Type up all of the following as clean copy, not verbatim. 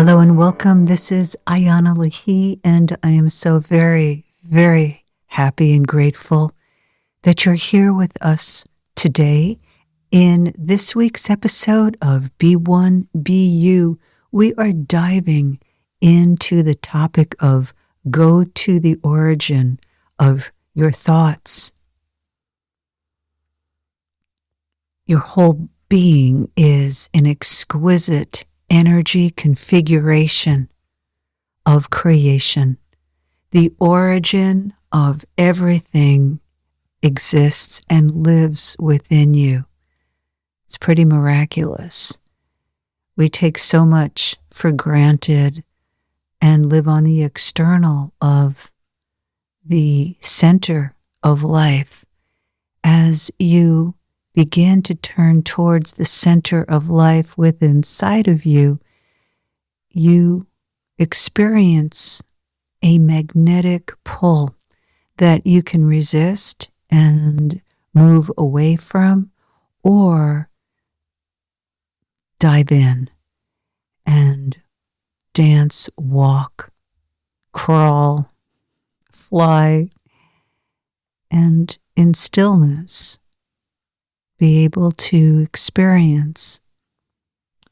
Hello and welcome. This is Ayana Lahi, and I am so very, very happy and grateful that you're here with us today. In this week's episode of Be One, Be You, we are diving into the topic of go to the origin of your thoughts. Your whole being is an exquisite energy configuration of creation. The origin of everything exists and lives within you. It's pretty miraculous. We take so much for granted and live on the external of the center of life. As you begin to turn towards the center of life within inside of you, you experience a magnetic pull that you can resist and move away from, or dive in and dance, walk, crawl, fly, and in stillness be able to experience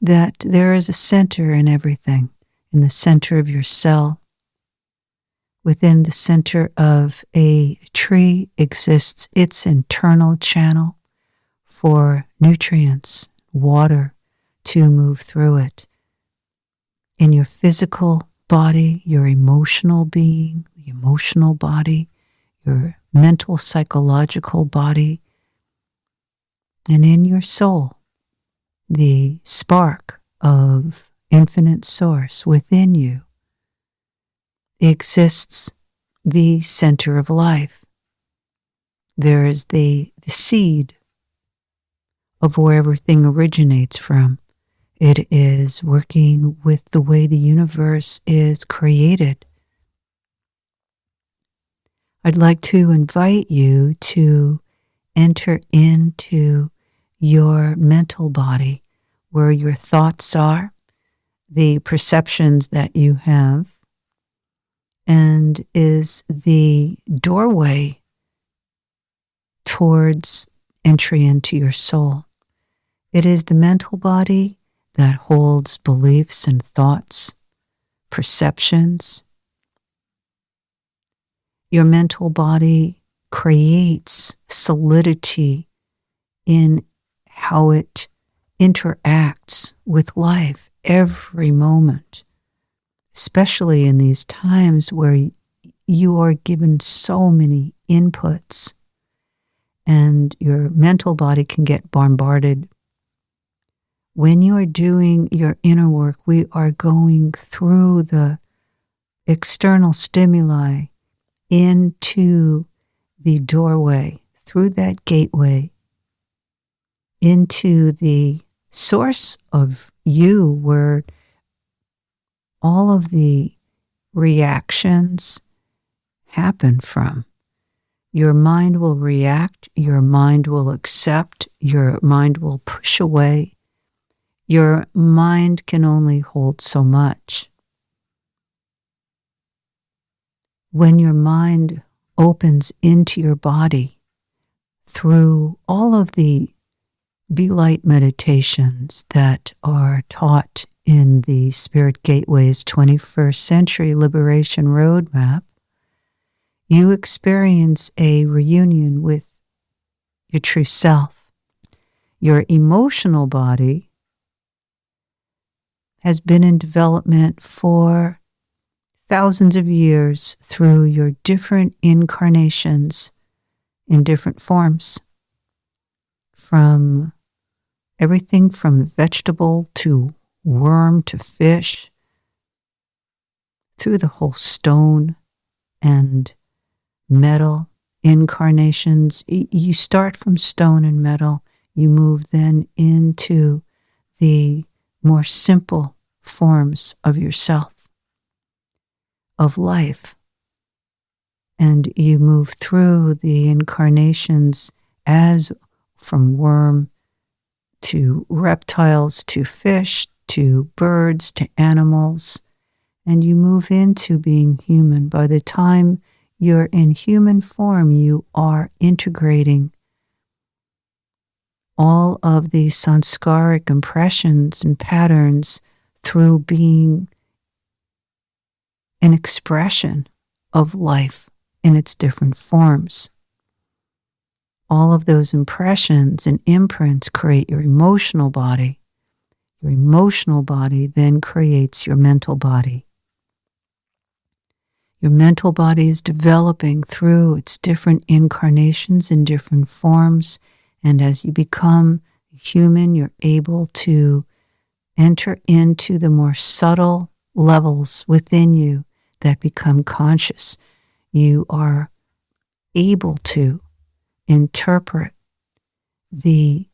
that there is a center in everything, in the center of your cell. Within the center of a tree exists its internal channel for nutrients, water to move through it. In your physical body, your emotional being, the emotional body, your mental, psychological body, and in your soul, the spark of infinite source within you, exists the center of life. There is the seed of where everything originates from. It is working with the way the universe is created. I'd like to invite you to enter into your mental body, where your thoughts are, the perceptions that you have, and is the doorway towards entry into your soul. It is the mental body that holds beliefs and thoughts, perceptions. Your mental body creates solidity in how it interacts with life every moment, especially in these times where you are given so many inputs and your mental body can get bombarded. When you are doing your inner work, we are going through the external stimuli into the doorway, through that gateway, into the source of you, where all of the reactions happen from. Your mind will react, your mind will accept, your mind will push away. Your mind can only hold so much. When your mind opens into your body through all of the Be Light meditations that are taught in the Spirit Gateway's 21st Century Liberation Roadmap, you experience a reunion with your true self. Your emotional body has been in development for thousands of years through your different incarnations in different forms, from everything from vegetable to worm to fish, through the whole stone and metal incarnations. You start from stone and metal, you move then into the more simple forms of yourself, of life, and you move through the incarnations as from worm to reptiles to fish to birds, to animals, and you move into being human. By the time you're in human form, you are integrating all of the sanskaric impressions and patterns through being an expression of life in its different forms. All of those impressions and imprints create your emotional body. Your emotional body then creates your mental body. Your mental body is developing through its different incarnations in different forms, and as you become human, you're able to enter into the more subtle levels within you that become conscious. You are able to interpret the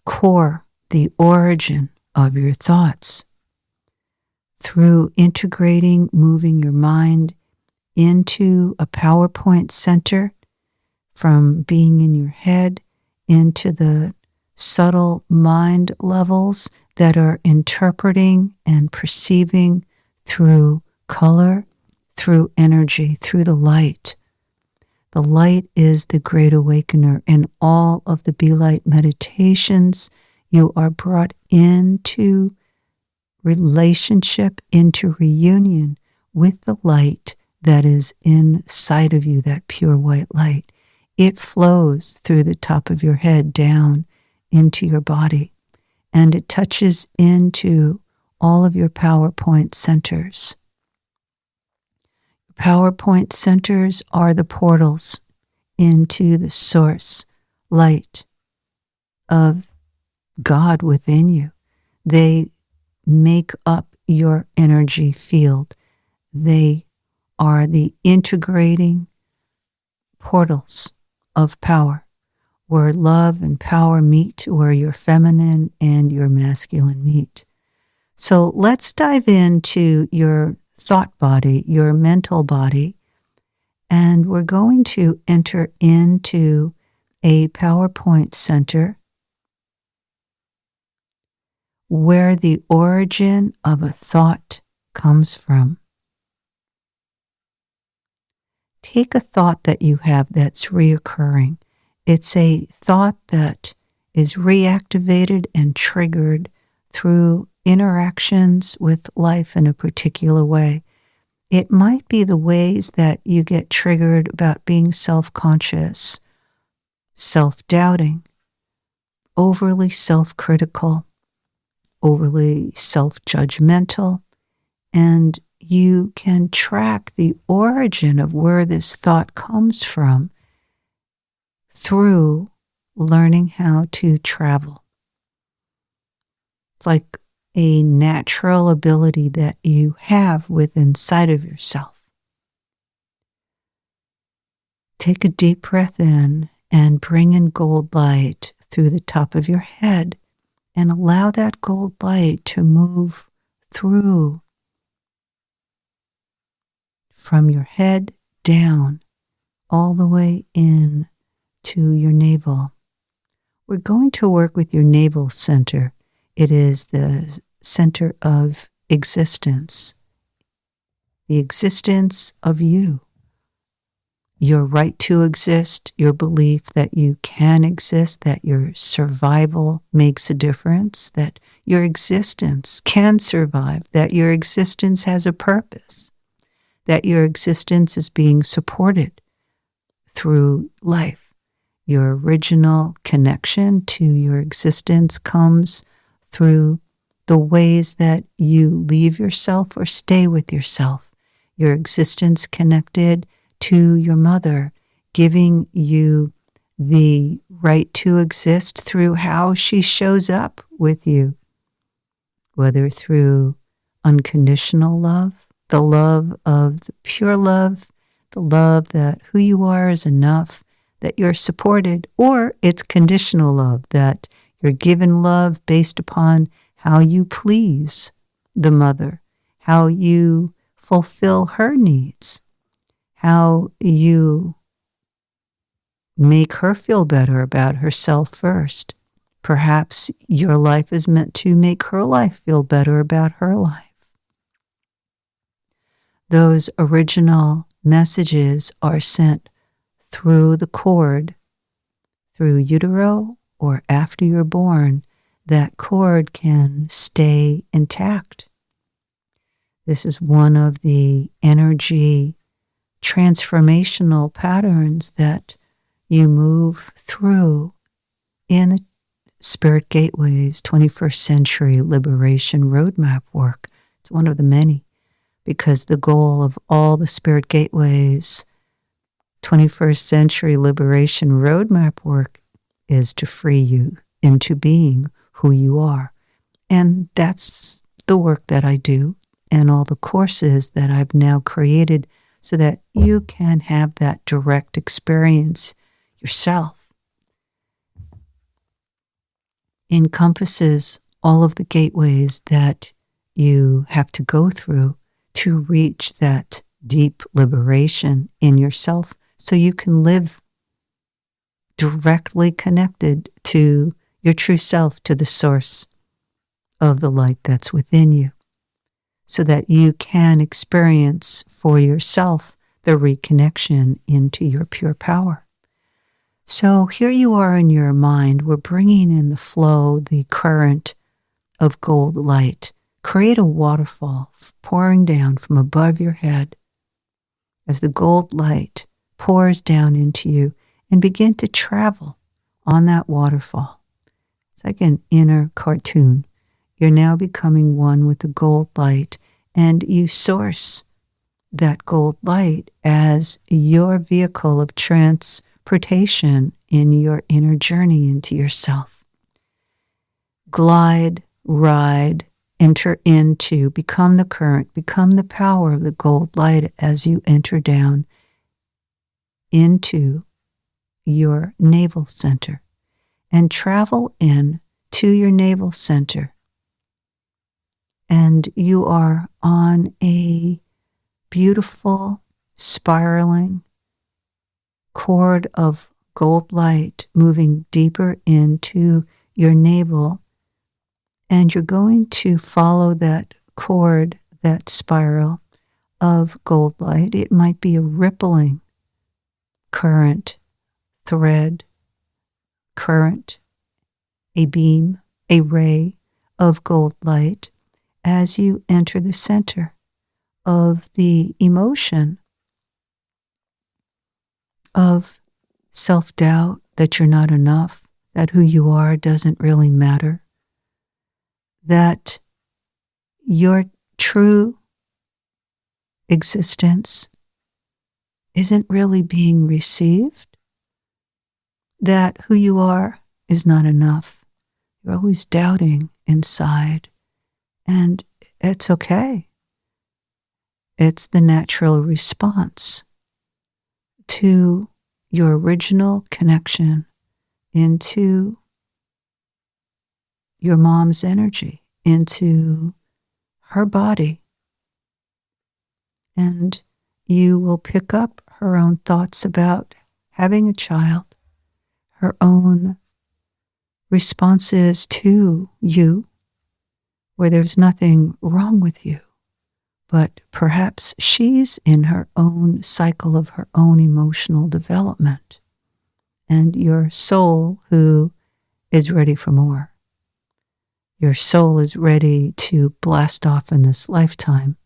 core, the origin of your thoughts through integrating, moving your mind into a PowerPoint center, from being in your head into the subtle mind levels that are interpreting and perceiving through color, through energy, through the light. The light is the great awakener. In all of the Be Light meditations, you are brought into relationship, into reunion with the light that is inside of you, that pure white light. It flows through the top of your head down into your body, and it touches into all of your PowerPoint centers. PowerPoint centers are the portals into the source light of God within you. They make up your energy field. They are the integrating portals of power, where love and power meet, where your feminine and your masculine meet. So let's dive into your thought body, your mental body, and we're going to enter into a PowerPoint center where the origin of a thought comes from. Take a thought that you have that's reoccurring. It's a thought that is reactivated and triggered through interactions with life in a particular way. It might be the ways that you get triggered about being self-conscious, self-doubting, overly self-critical, overly self-judgmental, and you can track the origin of where this thought comes from through learning how to travel. It's like a natural ability that you have within inside of yourself. Take a deep breath in and bring in gold light through the top of your head, and allow that gold light to move through from your head down all the way in to your navel. We're going to work with your navel center. It is the center of existence, the existence of you, your right to exist, your belief that you can exist, that your survival makes a difference, that your existence can survive, that your existence has a purpose, that your existence is being supported through life. Your original connection to your existence comes through the ways that you leave yourself or stay with yourself. Your existence connected to your mother, giving you the right to exist through how she shows up with you, whether through unconditional love, the love of the pure love, the love that who you are is enough, that you're supported, or it's conditional love, that you're given love based upon how you please the mother, how you fulfill her needs, how you make her feel better about herself first. Perhaps your life is meant to make her life feel better about her life. Those original messages are sent through the cord, through utero, or after you're born. That cord can stay intact. This is one of the energy transformational patterns that you move through in the Spirit Gateway's 21st Century Liberation Roadmap work. It's one of the many, because the goal of all the Spirit Gateway's 21st Century Liberation Roadmap work is to free you into being who you are. And that's the work that I do, and all the courses that I've now created so that you can have that direct experience yourself. Encompasses all of the gateways that you have to go through to reach that deep liberation in yourself, so you can live directly connected to your true self, to the source of the light that's within you, so that you can experience for yourself the reconnection into your pure power. So here you are in your mind. We're bringing in the flow, the current of gold light. Create a waterfall pouring down from above your head as the gold light pours down into you, and begin to travel on that waterfall. It's like an inner cartoon. You're now becoming one with the gold light, and you source that gold light as your vehicle of transportation in your inner journey into yourself. Glide, ride, enter into, become the current, become the power of the gold light as you enter down into your navel center, and travel in to your navel center. And you are on a beautiful, spiraling cord of gold light moving deeper into your navel. And you're going to follow that cord, that spiral of gold light. It might be a rippling current, thread, current, a beam, a ray of gold light as you enter the center of the emotion of self-doubt, that you're not enough, that who you are doesn't really matter, that your true existence isn't really being received, that who you are is not enough. You're always doubting inside, and it's okay. It's the natural response to your original connection into your mom's energy, into her body. And you will pick up her own thoughts about having a child, her own responses to you, where there's nothing wrong with you, but perhaps she's in her own cycle of her own emotional development, and your soul who is ready for more. Your soul is ready to blast off in this lifetime,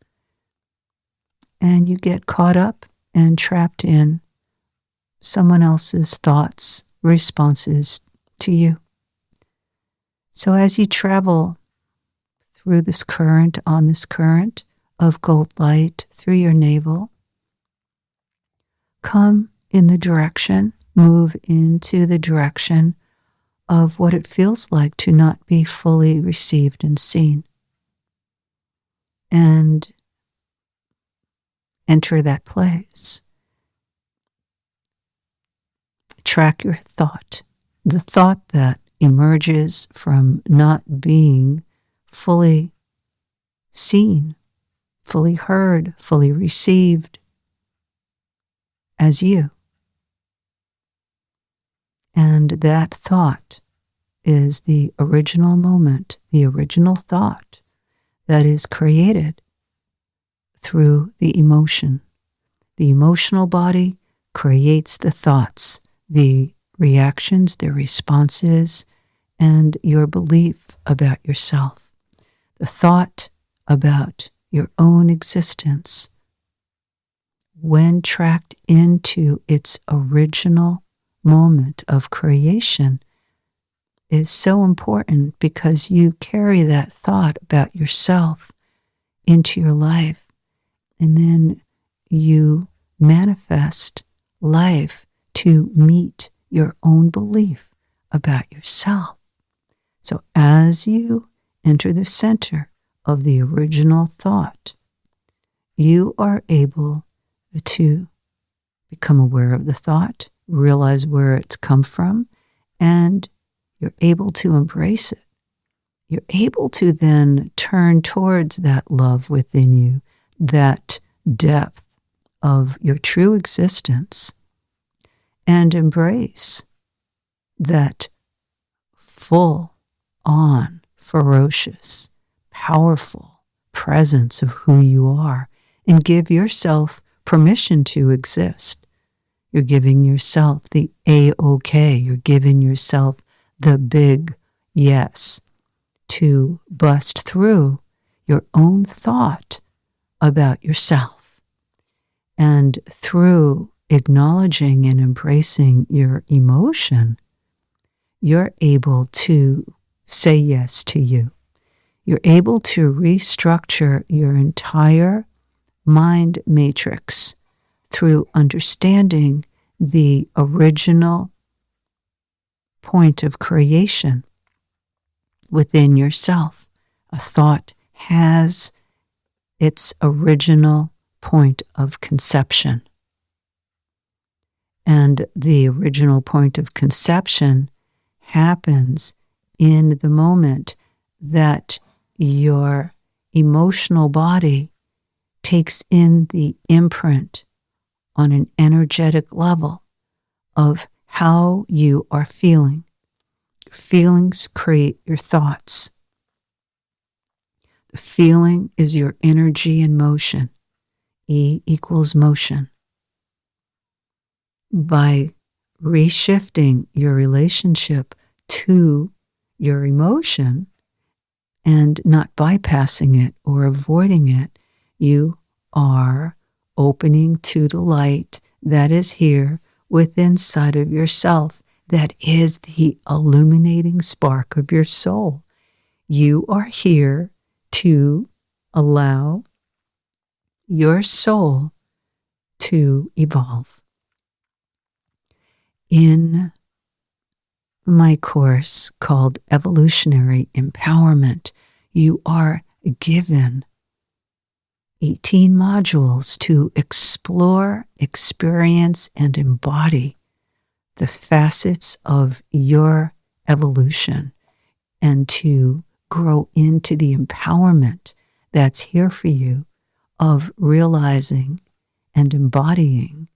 and you get caught up and trapped in someone else's thoughts, responses to you. So as you travel through this current, on this current of gold light through your navel, come in the direction, move into the direction of what it feels like to not be fully received and seen. And enter that place. Track your thought, the thought that emerges from not being fully seen, fully heard, fully received as you. And that thought is the original moment, the original thought that is created through the emotion. The emotional body creates the thoughts, the reactions, the responses, and your belief about yourself. The thought about your own existence, when tracked into its original moment of creation, is so important because you carry that thought about yourself into your life, and then you manifest life to meet your own belief about yourself. So as you enter the center of the original thought, you are able to become aware of the thought, realize where it's come from, and you're able to embrace it. You're able to then turn towards that love within you, that depth of your true existence, and embrace that full-on, ferocious, powerful presence of who you are, and give yourself permission to exist. You're giving yourself the A-OK. You're giving yourself the big yes to bust through your own thought about yourself. And through acknowledging and embracing your emotion, you're able to say yes to you. You're able to restructure your entire mind matrix through understanding the original point of creation within yourself. A thought has its original point of conception. And the original point of conception happens in the moment that your emotional body takes in the imprint on an energetic level of how you are feeling. Feelings create your thoughts. The feeling is your energy in motion. E equals motion. By reshifting your relationship to your emotion and not bypassing it or avoiding it, you are opening to the light that is here within inside of yourself, that is the illuminating spark of your soul. You are here to allow your soul to evolve. In my course called Evolutionary Empowerment, you are given 18 modules to explore, experience, and embody the facets of your evolution and to grow into the empowerment that's here for you of realizing and embodying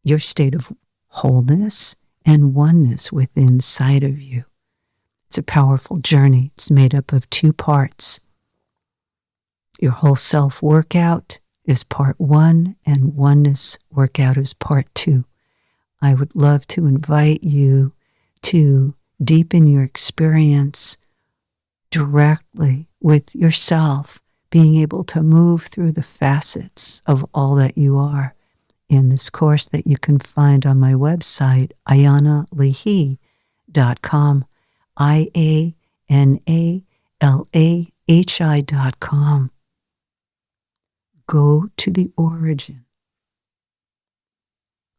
your state of wholeness and oneness within inside of you. It's a powerful journey. It's made up of 2 parts. Your whole self workout is part 1, and oneness workout is part 2. I would love to invite you to deepen your experience directly with yourself, being able to move through the facets of all that you are in this course that you can find on my website, ayanalehi.com, IANALAHI.com. Go to the origin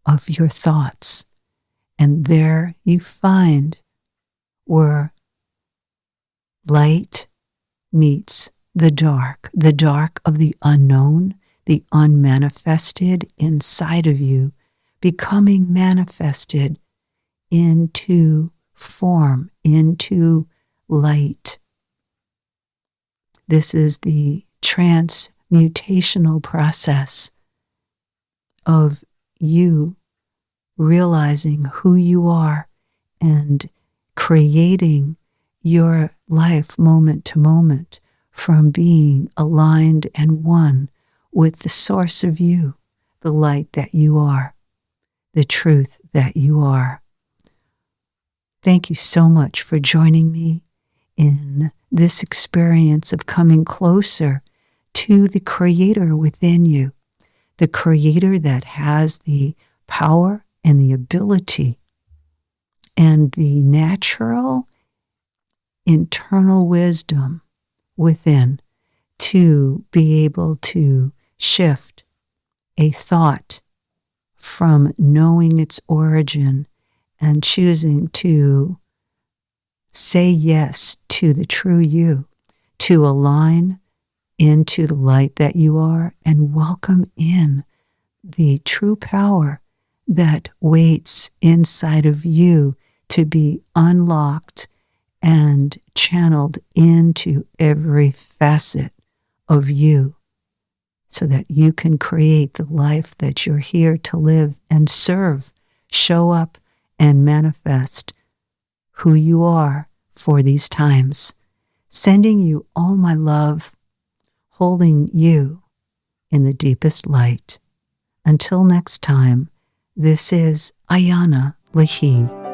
of your thoughts, and there you find where light meets the dark of the unknown, the unmanifested inside of you, becoming manifested into form, into light. This is the transmutational process of you realizing who you are and creating your life moment to moment from being aligned and one with the source of you, the light that you are, the truth that you are. Thank you so much for joining me in this experience of coming closer to the Creator within you, the Creator that has the power and the ability and the natural internal wisdom within to be able to shift a thought from knowing its origin and choosing to say yes to the true you, to align into the light that you are and welcome in the true power that waits inside of you to be unlocked and channeled into every facet of you so that you can create the life that you're here to live and serve, show up, and manifest who you are for these times. Sending you all my love, holding you in the deepest light. Until next time, this is Ayana Lahi.